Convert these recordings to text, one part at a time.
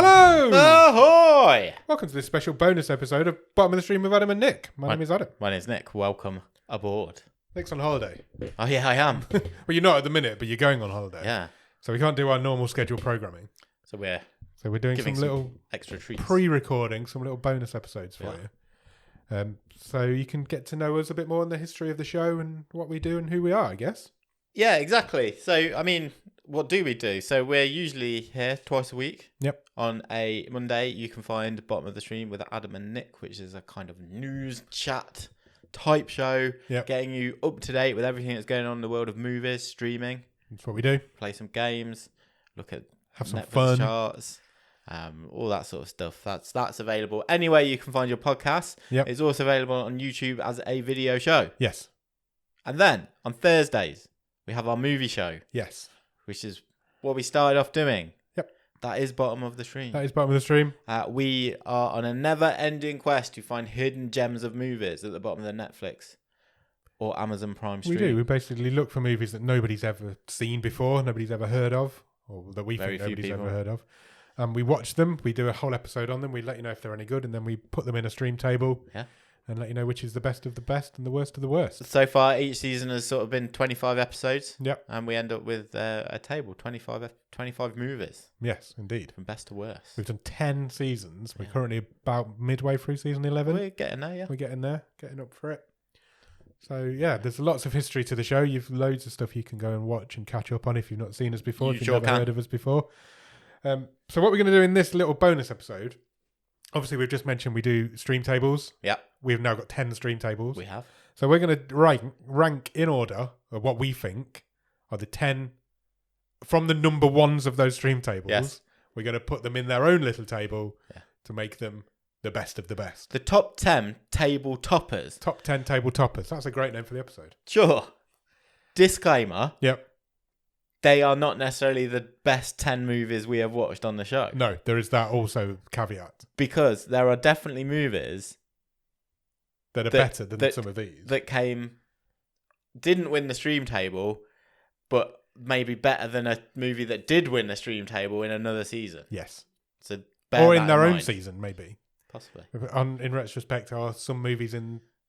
Hello! Ahoy! Welcome to this special bonus episode of Bottom of the Stream with Adam and Nick. My name is Adam. My name's Nick. Welcome aboard. Nick's on holiday. Oh, yeah, I am. Well, you're not at the minute, but you're going on holiday. Yeah. So we can't do our normal scheduled programming. So we're doing giving some little extra treats. pre-recording, some little bonus episodes for you. So you can get to know us a bit more on the history of the show and what we do and who we are, I guess. Yeah, exactly. So, I mean, what do we do? So we're usually here twice a week. Yep. On a Monday, you can find Bottom of the Stream with Adam and Nick, which is a kind of news chat type show. Yep. Getting you up to date with everything that's going on in the world of movies, streaming. That's what we do. Play some games. Look at Have some Netflix fun. charts. All that sort of stuff. That's available anywhere you can find your podcast. Yep. It's also available on YouTube as a video show. Yes. And then on Thursdays, we have our movie show. Yes. Which is what we started off doing. Yep. That is Bottom of the Stream. That is Bottom of the Stream. We are on a never-ending quest to find hidden gems of movies at the bottom of the Netflix or Amazon Prime stream. We do. We basically look for movies that nobody's ever seen before, nobody's ever heard of, or that we think nobody's ever heard of. We watch them. We do a whole episode on them. We let you know if they're any good, and then we put them in a stream table. Yeah. And let you know which is the best of the best and the worst of the worst. So far, each season has sort of been 25 episodes. Yep. And we end up with a table, 25 movies. Yes, indeed. From best to worst. We've done 10 seasons. We're currently about midway through season 11. We're getting there, yeah. We're getting there, getting up for it. So, yeah, there's lots of history to the show. You've loads of stuff you can go and watch and catch up on if you've not seen us before, if you've never heard of us before. So what we're going to do in this little bonus episode, obviously we've just mentioned we do stream tables. Yep. We've now got 10 stream tables. We have. So we're going to rank in order of what we think are the 10 from the number ones of those stream tables. Yes. We're going to put them in their own little table to make them the best of the best. The top 10 table toppers. Top 10 table toppers. That's a great name for the episode. Sure. Disclaimer. Yep. They are not necessarily the best 10 movies we have watched on the show. No, there is that also caveat. Because there are definitely movies that are better than some of these. That didn't win the stream table, but maybe better than a movie that did win the stream table in another season. Yes. So or in their own season, maybe. Possibly. In retrospect, are some movies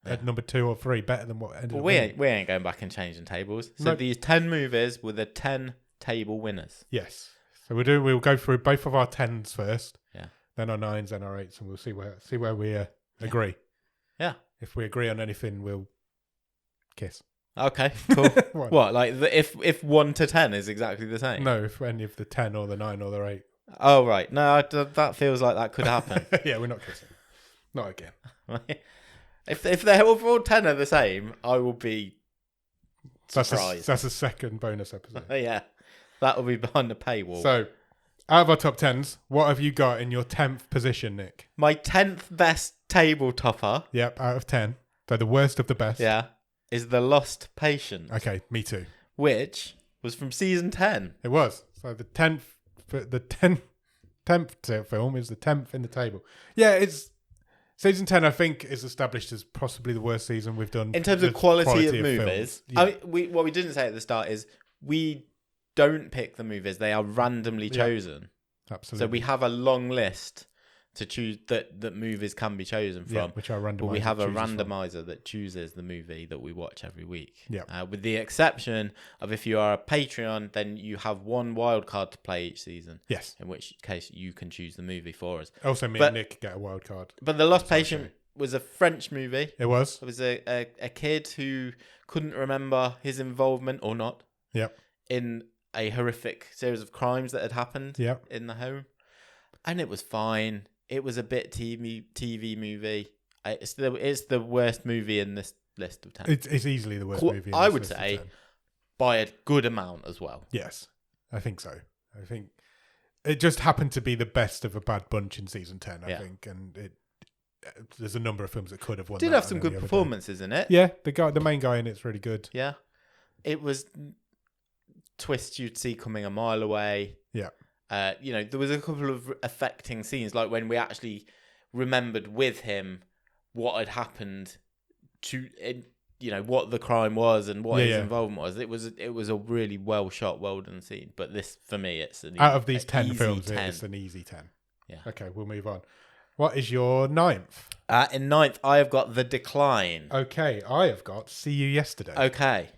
at number 2 or 3 better than what ended up winning? We ain't going back and changing tables. So these 10 movies were the 10 table winners. Yes. So we'll go through both of our 10s first. Yeah. Then our 9s, then our 8s, and we'll see where we agree. Yeah. If we agree on anything, we'll kiss. Okay, cool. What, like if 1 to 10 is exactly the same? No, if any of the 10 or the 9 or the 8. Oh, right. No, that feels like that could happen. Yeah, we're not kissing. Not again. If they're all 10 are the same, I will be surprised. That's a second bonus episode. Yeah, that will be behind the paywall. So, out of our top 10s, what have you got in your 10th position, Nick? My 10th best table topper. Yep, out of 10. So the worst of the best. Yeah, is The Lost Patient. Okay, me too. Which was from season 10. It was. So the 10th film is the 10th in the table. Yeah, it's season 10. I think is established as possibly the worst season we've done in terms of quality of movies. Yeah. I mean, what we didn't say at the start is we don't pick the movies; they are randomly chosen. Absolutely. So we have a long list to choose that movies can be chosen from. Which are randomizer. But we have a randomizer that chooses the movie that we watch every week. Yeah. With the exception of if you are a Patreon, then you have one wild card to play each season. Yes. In which case you can choose the movie for us. Also, and Nick get a wild card. But The Lost Patient was a French movie. It was. It was a kid who couldn't remember his involvement or not. Yep. In a horrific series of crimes that had happened. Yep. In the home, and it was fine. It was a bit TV movie. It's the worst movie in this list of 10. It's easily the worst movie. I would say by a good amount as well. Yes, I think so. I think it just happened to be the best of a bad bunch in season 10. I think, and there's a number of films that could have won. Did have some good performances in it. Yeah, the main guy in it's really good. Yeah, it was twists you'd see coming a mile away. Yeah. There was a couple of affecting scenes, like when we actually remembered with him what had happened what the crime was and what his involvement was. It was a really well shot, well done scene. But this, for me, it's an out of these 10 films, 10. it's an easy 10. Yeah. Okay, we'll move on. What is your 9th? In 9th, I have got The Decline. Okay, I have got See You Yesterday. Okay.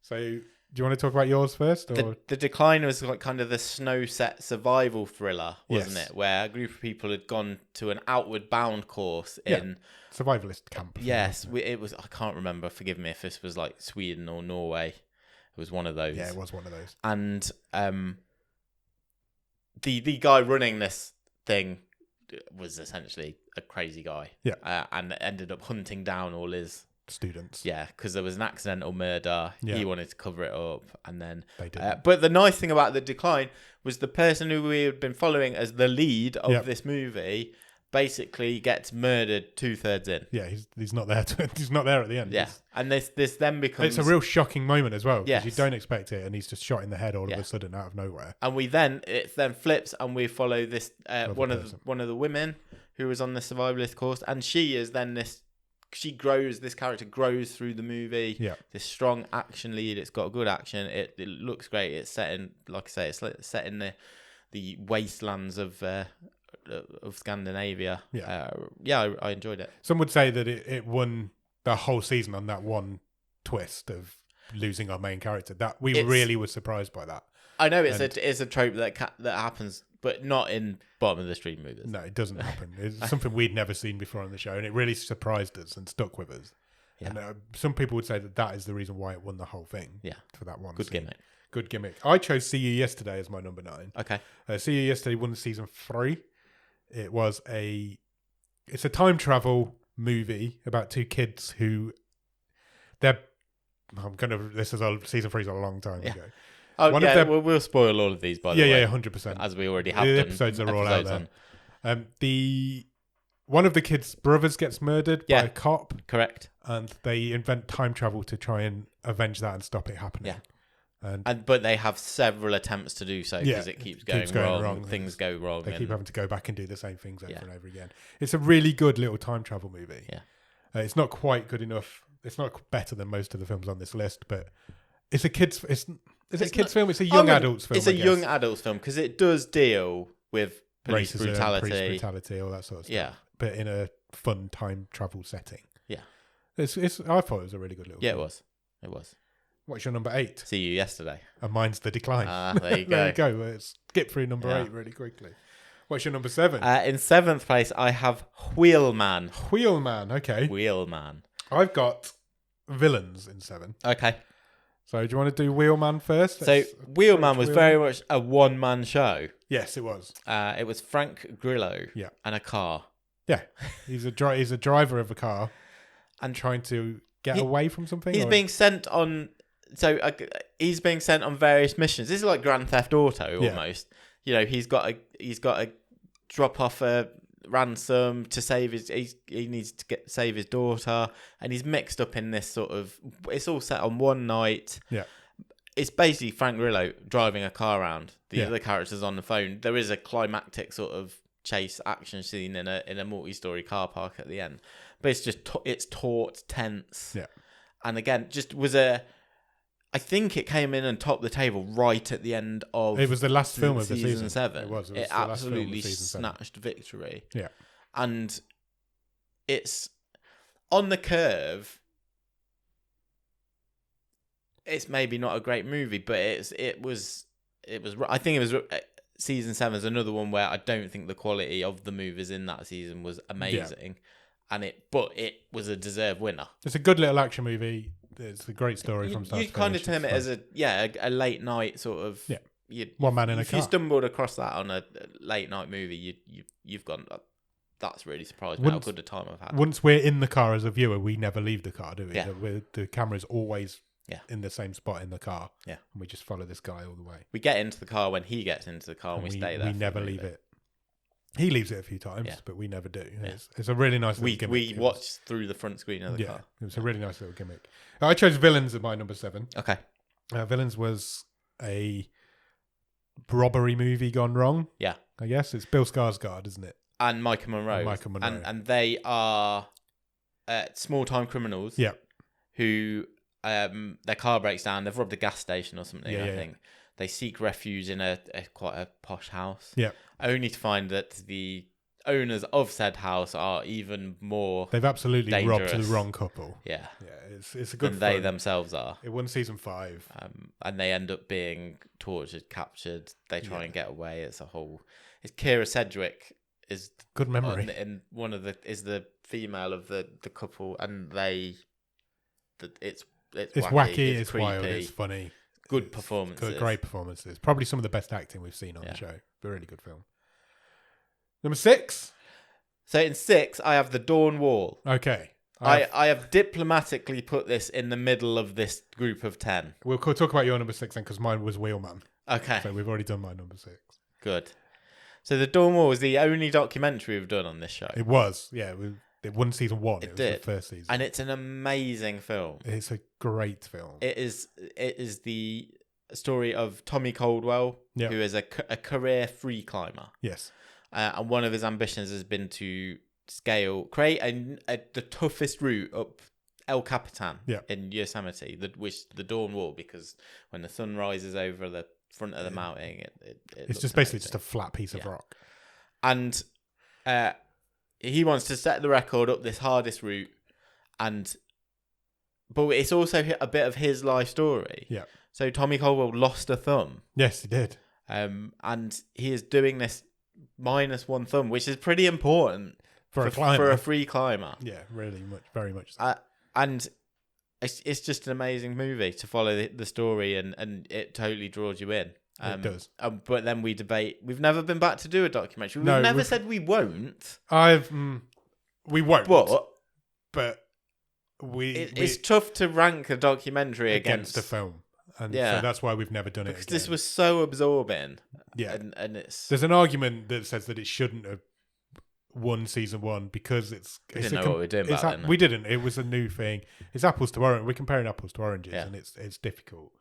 So, do you want to talk about yours first? Or? The Decline was like kind of the snow set survival thriller, wasn't Yes. it? Where a group of people had gone to an outward bound course in survivalist camp. Yes, it was. I can't remember. Forgive me if this was like Sweden or Norway. It was one of those. Yeah, it was one of those. And the guy running this thing was essentially a crazy guy. Yeah. And ended up hunting down all his students. Yeah, because there was an accidental murder. Yeah. He wanted to cover it up, and then they did. But the nice thing about The Decline was the person who we had been following as the lead of this movie basically gets murdered 2/3 in. Yeah, he's not there. He's not there at the end. Yeah, and this then becomes it's a real shocking moment as well because Yes. you don't expect it, and he's just shot in the head all of a sudden out of nowhere. And it then flips, and we follow this one of the women who was on the survivalist course, and she is then this. This character grows through the movie. Yeah. This strong action lead. It's got good action. It looks great. It's set in, like I say, it's set in the wastelands of Scandinavia. Yeah. I enjoyed it. Some would say that it won the whole season on that one twist of losing our main character. That we really were surprised by that. I know it's a trope that happens, but not in bottom of the stream movies. No, it doesn't happen. It's something we'd never seen before on the show, and it really surprised us and stuck with us. Yeah. And some people would say that is the reason why it won the whole thing. Yeah, for that one. Good gimmick. Good gimmick. I chose See You Yesterday as my number 9. Okay. See You Yesterday won season 3. It's a time travel movie about two kids who season 3 is a long time ago. Oh, we'll spoil all of these, by the way. Yeah, 100%. As we already have the done. episodes are all out there. One of the kids' brothers gets murdered by a cop. Correct. And they invent time travel to try and avenge that and stop it happening. Yeah. But they have several attempts to do so because it keeps going wrong. Things go wrong. They keep having to go back and do the same things over and over again. It's a really good little time travel movie. Yeah. It's not quite good enough. It's not better than most of the films on this list, but it's a kids. Is it a kids' film? It's a young adults film. It's a young adults film because it does deal with police racism, brutality, all that sort of stuff. Yeah, but in a fun time travel setting. Yeah, I thought it was a really good little. Yeah, film. It was. What's your number 8? See You Yesterday. And mine's The Decline. There you go. There you go. Let's skip through number 8 really quickly. What's your number 7? In 7th place, I have Wheelman. Wheelman. Okay. Wheelman. I've got Villains in 7. Okay. So do you want to do Wheelman first? Wheelman was very much a one-man show. Yes, it was. It was Frank Grillo and a car. Yeah, he's a driver of a car and trying to get away from something. He's being sent on. He's being sent on various missions. This is like Grand Theft Auto almost. You know, he's got to drop off a ransom to save he needs to save his daughter, and he's mixed up in this sort of. It's all set on one night. Yeah, it's basically Frank Grillo driving a car around. The other characters on the phone. There is a climactic sort of chase action scene in a multi-story car park at the end, but it's just it's taut, tense. Yeah, and again, just was I think it came in and topped the table right at the end of. It was the last film of the season 7. It was it absolutely snatched victory. Yeah, and it's on the curve. It's maybe not a great movie, but it was. I think it was. Season 7 is another one where I don't think the quality of the movies in that season was amazing, but it was a deserved winner. It's a good little action movie. It's a great story from start to finish. You kind of term it as a late night sort of one man in a car. If you stumbled across that on a late night movie, you've gone. That's really surprised me how good a time I've had. Once we're in the car as a viewer, we never leave the car, do we? Yeah. The camera's always in the same spot in the car. Yeah, and we just follow this guy all the way. We get into the car when he gets into the car, and we stay there. We never leave it. He leaves it a few times, but we never do. Yeah. It's a really nice little gimmick. We watch through the front screen of the car. It was a really nice little gimmick. I chose Villains at my number 7. Okay. Villains was a robbery movie gone wrong. Yeah. I guess. It's Bill Skarsgård, isn't it? And Micah Monroe. And they are small-time criminals who their car breaks down. They've robbed a gas station or something, I think. They seek refuge in a quite a posh house. Yeah. only to find that the owners of said house are even more. They've absolutely dangerous. robbed the wrong couple. Yeah, it's a good. Than they themselves are. It won season 5, and they end up being tortured, captured. They try and get away. It's a whole. It's Kira Sedgwick is good memory. In one of the is the female of the couple, and they. It's wacky. It's creepy, wild. It's funny. Good performances. Great performances. Probably some of the best acting we've seen on the show. A really good film. Number 6. So in 6, I have The Dawn Wall. Okay. I have diplomatically put this in the middle of this group of 10. We'll talk about your number 6 then, because mine was Wheelman. Okay. So we've already done my number 6. Good. So The Dawn Wall was the only documentary we've done on this show. It was, yeah. It won season 1. It was did. the first season. And it's an amazing film. It's a great film. It is the story of Tommy Caldwell, who is a career free climber. Yes. And one of his ambitions has been to create the toughest route up El Capitan in Yosemite, the Dawn Wall, because when the sun rises over the front of the mountain, it's just basically just a flat piece of rock. And he wants to set the record up this hardest route, but it's also a bit of his life story. Yeah. So Tommy Caldwell lost a thumb. Yes, he did. And he is doing this minus one thumb, which is pretty important for a climber, for a free climber. Yeah, really much, very much so. And it's just an amazing movie to follow the story, and it totally draws you in. It does. But then we debate. We've never been back to do a documentary. We've never said we won't. We won't. But it's tough to rank a documentary against a film. And so that's why we've never done it again. This was so absorbing. Yeah. And it's... There's an argument that says that it shouldn't have won season 1 because we didn't know what we were doing back then. We didn't. It was a new thing. It's apples to oranges. We're comparing apples to oranges, and it's difficult.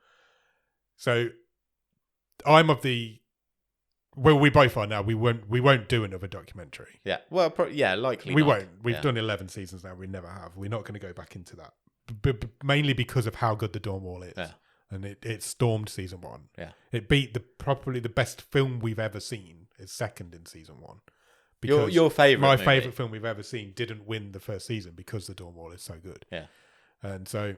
So I'm of the... Well, we both are now. We won't do another documentary. Yeah. Well, likely we not. won't. We've done 11 seasons now. We never have. We're not going to go back into that. But mainly because of how good The Dawn Wall is. Yeah. And it stormed season 1. Yeah. It beat probably the best film we've ever seen. It's second in season 1. Because your favourite my favourite film we've ever seen didn't win the first season because The Dawn Wall is so good. Yeah. And so,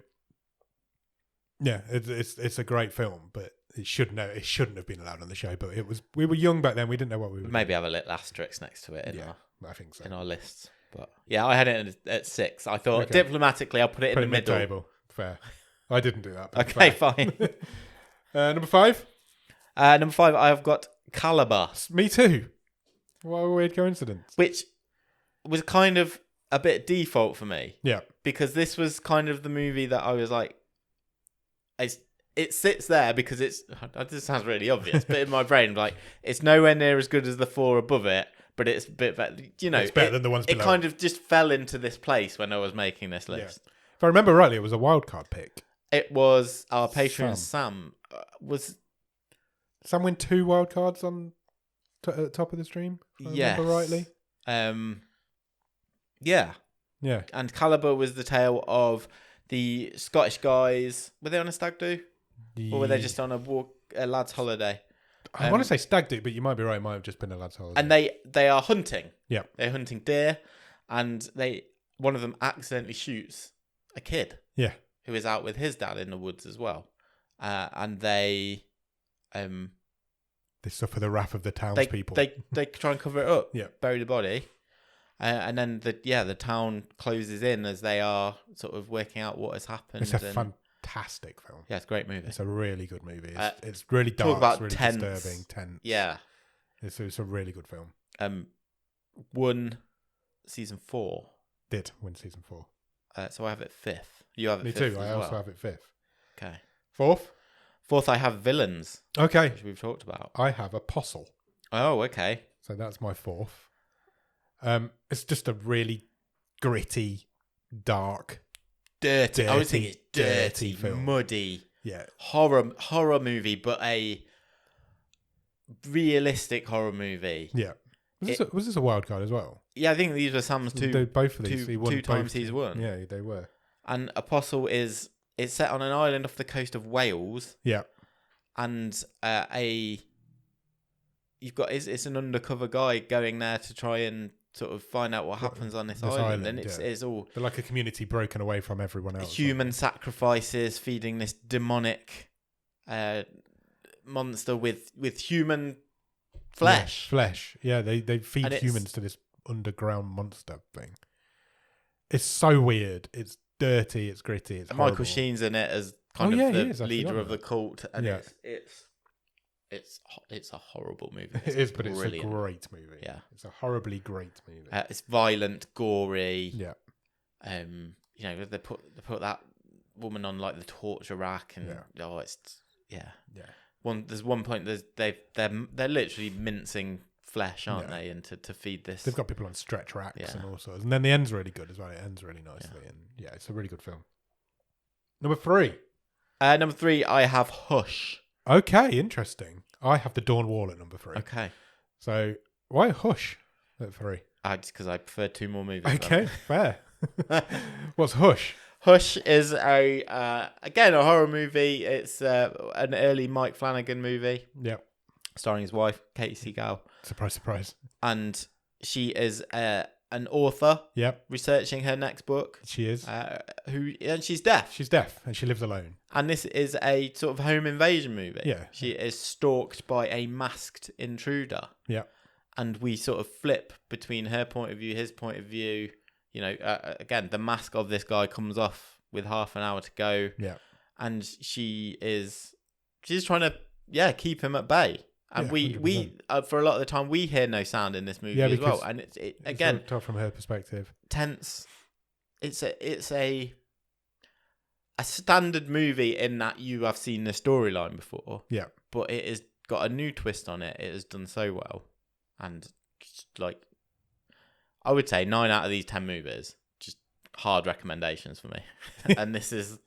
yeah, it's a great film, but it shouldn't have been allowed on the show. But we were young back then. We didn't know what we were maybe doing. have a little asterisk next to it I think so. in our lists. But yeah, I had it at 6. I thought diplomatically I'll put it in the middle. Mid-table. Fair. I didn't do that. Okay, fine. Number 5? Number 5, I've got Caliber. Me too. What a weird coincidence. Which was kind of a bit default for me. Yeah. Because this was kind of the movie that I was like, it sits there because this sounds really obvious, but in my brain, like, it's nowhere near as good as the 4 above it, but it's a bit better, it's better than the ones below. It kind of just fell into this place when I was making this list. Yeah. If I remember rightly, it was a wildcard pick. It was our patron Sam. Sam win 2 wildcards on at the top of the stream? If I remember rightly. Yeah. Yeah. And Caliber was the tale of the Scottish guys. Were they on a stag do? Or were they just on a lad's holiday? I want to say stag do, but you might be right. It might have just been a lad's holiday. And they are hunting. Yeah. They're hunting deer, and one of them accidentally shoots a kid. Yeah. Who is out with his dad in the woods as well. And they suffer the wrath of the townspeople. They try and cover it up. Yeah. Bury the body. And then the town closes in as they are sort of working out what has happened. It's a fantastic film. Yeah, it's a great movie. It's a really good movie. It's really dark. It's really disturbing. Tense. Yeah. It's a really good film. Won season 4. Did win season 4. So I have it 5th. You have it 5th. Me too. I also have it 5th. Okay. 4th, I have Villains. Okay. Which we've talked about. I have Apostle. Oh, okay. So that's my 4th. It's just a really gritty, dark, dirty. I would think it's dirty, film. Muddy. Yeah. Horror movie, but a realistic horror movie. Yeah. Was this a wild card as well? Yeah, I think these were Sam's both of these. Two times he's won. Yeah, they were. And Apostle it's set on an island off the coast of Wales. Yeah. And you've got it's an undercover guy going there to try and sort of find out what happens on this island, and it's all they're like a community broken away from everyone else. Human sacrifices, feeding this demonic monster with human flesh. Flesh. Yeah, they feed humans to this underground monster thing. It's so weird. It's dirty. It's gritty. It's horrible. Michael Sheen's in it as kind of the leader of the cult, and it's a horrible movie. It is, but it's a great movie. Yeah, it's a horribly great movie. It's violent, gory. Yeah. You know, they put that woman on like the torture rack, and There's one point they're literally mincing flesh, aren't they? And to feed this, they've got people on stretch racks and all sorts. And then the end's really good as well. It ends really nicely, and it's a really good film. Number 3. Number 3, I have Hush. Okay, interesting. I have The Dawn Wall at number 3. Okay. So why Hush at 3? Just because I prefer 2 more movies. Okay, fair. What's Hush? Hush is again a horror movie. It's an early Mike Flanagan movie. Yeah. Starring his wife, Katie Seagal. Surprise, surprise. And she is an author. Yep. Researching her next book. She is. And she's deaf. She's deaf and she lives alone. And this is a sort of home invasion movie. Yeah. She is stalked by a masked intruder. Yeah. And we sort of flip between her point of view, his point of view. You know, again, the mask of this guy comes off with half an hour to go. Yeah. And she's trying to, keep him at bay. And we for a lot of the time, we hear no sound in this movie as well. And it's again tough from her perspective. Tense. It's a standard movie in that you have seen the storyline before. Yeah. But it has got a new twist on it. It has done so well. And like, I would say 9 out of these 10 movies, just hard recommendations for me. And this is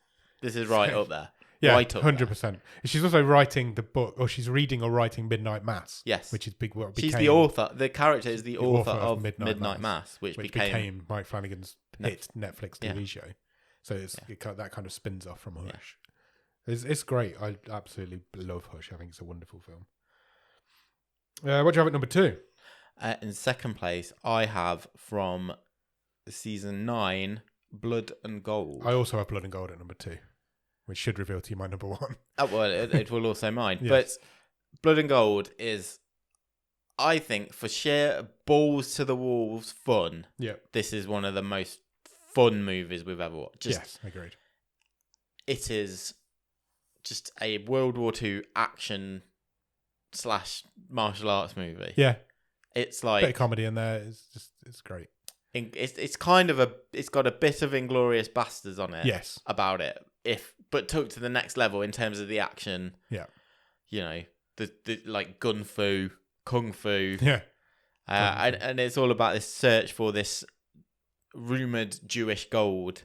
right up there. Yeah, right 100%. She's also writing the book, or she's reading or writing Midnight Mass. Yes. Which is big. She's the author. The character is the author of Midnight Mass, which became Mike Flanagan's hit Netflix TV show. So that kind of spins off from Hush. Yeah. It's great. I absolutely love Hush. I think it's a wonderful film. What do you have at number 2? In second place, I have from season 9, Blood and Gold. I also have Blood and Gold at number 2, which should reveal to you my number 1. Oh, well, it will also mine. Yes. But Blood and Gold is, I think, for sheer balls to the walls fun. Yeah, this is one of the most fun movies we've ever watched. Yes, agreed. It is just a World War II action / martial arts movie. Yeah. It's like a bit of comedy in there. It's great. It's kind of it's got a bit of Inglourious Basterds on it. Yes. About it, but took to the next level in terms of the action. Yeah. You know, the like kung fu. Yeah. And it's all about this search for this rumored Jewish gold,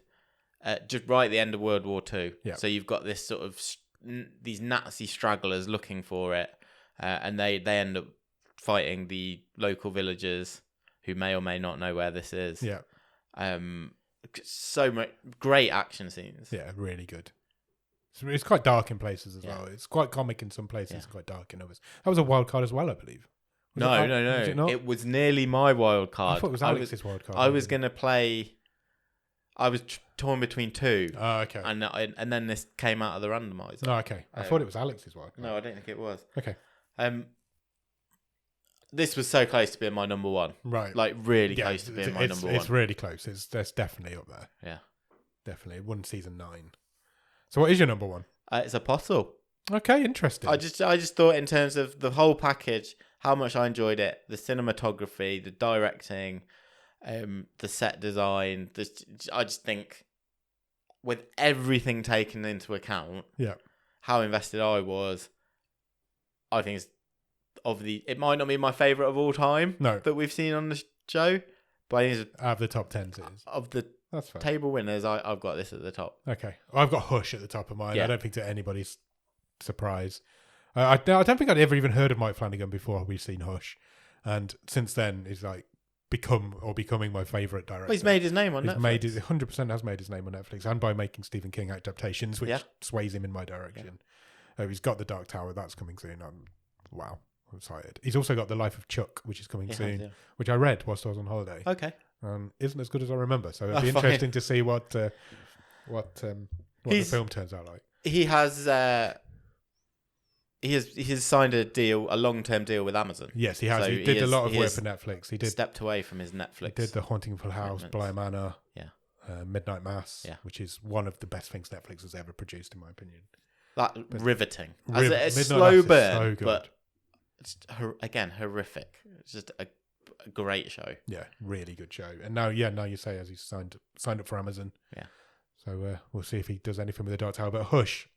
just right at the end of World War II. Yeah. So you've got this sort of these Nazi stragglers looking for it, and they end up fighting the local villagers who may or may not know where this is. Yeah. So much great action scenes. Yeah, really good. It's quite dark in places as well. It's quite comic in some places, quite dark in others. That was a wild card as well, I believe. No. Was it not? It was nearly my wild card. I thought it was Alex's wild card. I was going to play. I was torn between 2. Oh, okay. And then this came out of the randomizer. Oh, okay. I thought it was Alex's wild card. No, I don't think it was. Okay. This was so close to being my number 1. Right. Like really close to being my number 1. It's really close. That's definitely up there. Yeah. Definitely. It won season 9. So what is your number 1? It's Apostle. Okay, interesting. I just thought in terms of the whole package, how much I enjoyed it, the cinematography, the directing, the set design. I just think with everything taken into account, how invested I was, I think it's it might not be my favourite of all time that we've seen on the show, but I think it's out of the top 10 series. Of the That's fair. Table winners, I've got this at the top. Okay. I've got Hush at the top of mine. Yeah. I don't think to anybody's surprise. I don't think I'd ever even heard of Mike Flanagan before we've seen Hush. And since then, he's like becoming my favourite director. Well, he's made his name on Netflix. He 100% has made his name on Netflix, and by making Stephen King adaptations, which sways him in my direction. He's got The Dark Tower. That's coming soon. Wow. I'm excited. He's also got The Life of Chuck, which is coming soon, has. which I read whilst I was on holiday. Okay. Isn't as good as I remember, so it'd be interesting to see what the film turns out like. He has signed a long-term deal with Amazon. Yes, he has. So he did a lot of work for Netflix. He did stepped away from his Netflix. He did The Haunting of Hill House, Bly Manor, Midnight Mass, which is one of the best things Netflix has ever produced, in my opinion. Riveting. As a slow burn, so but again, horrific. It's just a great show. Yeah, really good show. And now you say as he's signed up for Amazon. Yeah. So we'll see if he does anything with the Dark Tower. But Hush,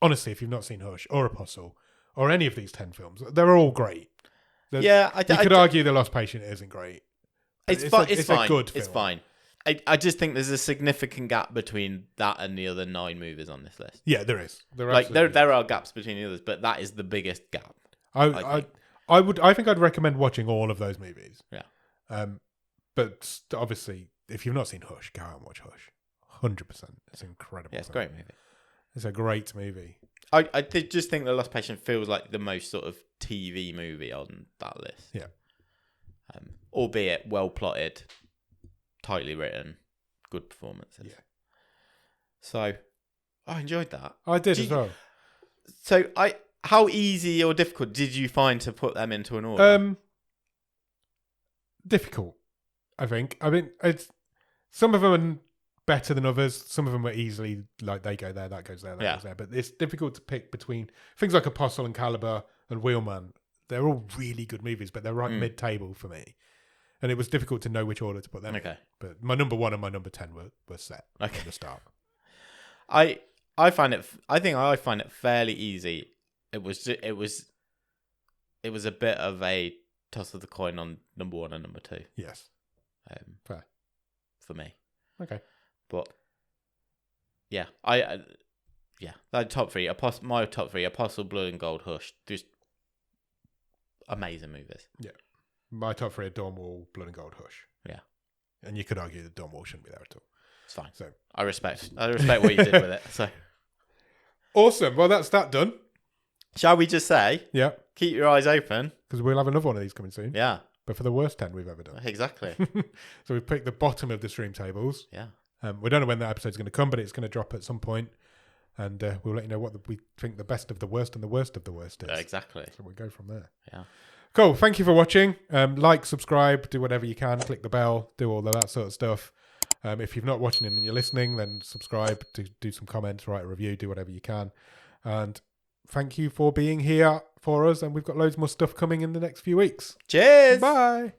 honestly, if you've not seen Hush or Apostle or any of these 10 films, they're all great. You could argue The Lost Patient isn't great. It's fine. A good film. It's fine. I just think there's a significant gap between that and the other 9 movies on this list. Yeah, there is. There are gaps between the others, but that is the biggest gap. I think I'd recommend watching all of those movies. Yeah. But obviously, if you've not seen Hush, go out and watch Hush. 100%. It's incredible. Yeah, it's a great movie. It's a great movie. I just think The Lost Patient feels like the most sort of TV movie on that list. Yeah. Albeit well plotted, tightly written, good performances. Yeah. So, I enjoyed that. I did as well. So, how easy or difficult did you find to put them into an order? Difficult, I think. I mean, some of them are better than others. Some of them are easily like they go there, that goes there, that goes there. But it's difficult to pick between things like Apostle and Caliber and Wheelman. They're all really good movies, but they're right mid-table for me. And it was difficult to know which order to put them in. But my number 1 and my number 10 were set at the start. I find it fairly easy. It was a bit of a toss of the coin on number 1 and number 2. Yes. Fair. For me. Okay. But yeah, my top 3, Apostle, Blood and Gold, Hush, just amazing movies. Yeah. My top 3 are Dawnwall, Blood and Gold, Hush. Yeah. And you could argue that Dawnwall shouldn't be there at all. It's fine. So I respect what you did with it. So awesome. Well, that's that done. Shall we just say? Yeah. Keep your eyes open. Because we'll have another one of these coming soon. Yeah. But for the worst 10 we've ever done. Exactly. So we've picked the bottom of the stream tables. Yeah. We don't know when that episode's going to come, but it's going to drop at some point. And we'll let you know what we think the best of the worst and the worst of the worst is. Exactly. So we'll go from there. Yeah. Cool. Thank you for watching. Like, subscribe, do whatever you can. Click the bell, do all of that sort of stuff. If you're not watching and you're listening, then subscribe, do some comments, write a review, do whatever you can. And thank you for being here for us. And we've got loads more stuff coming in the next few weeks. Cheers. Bye.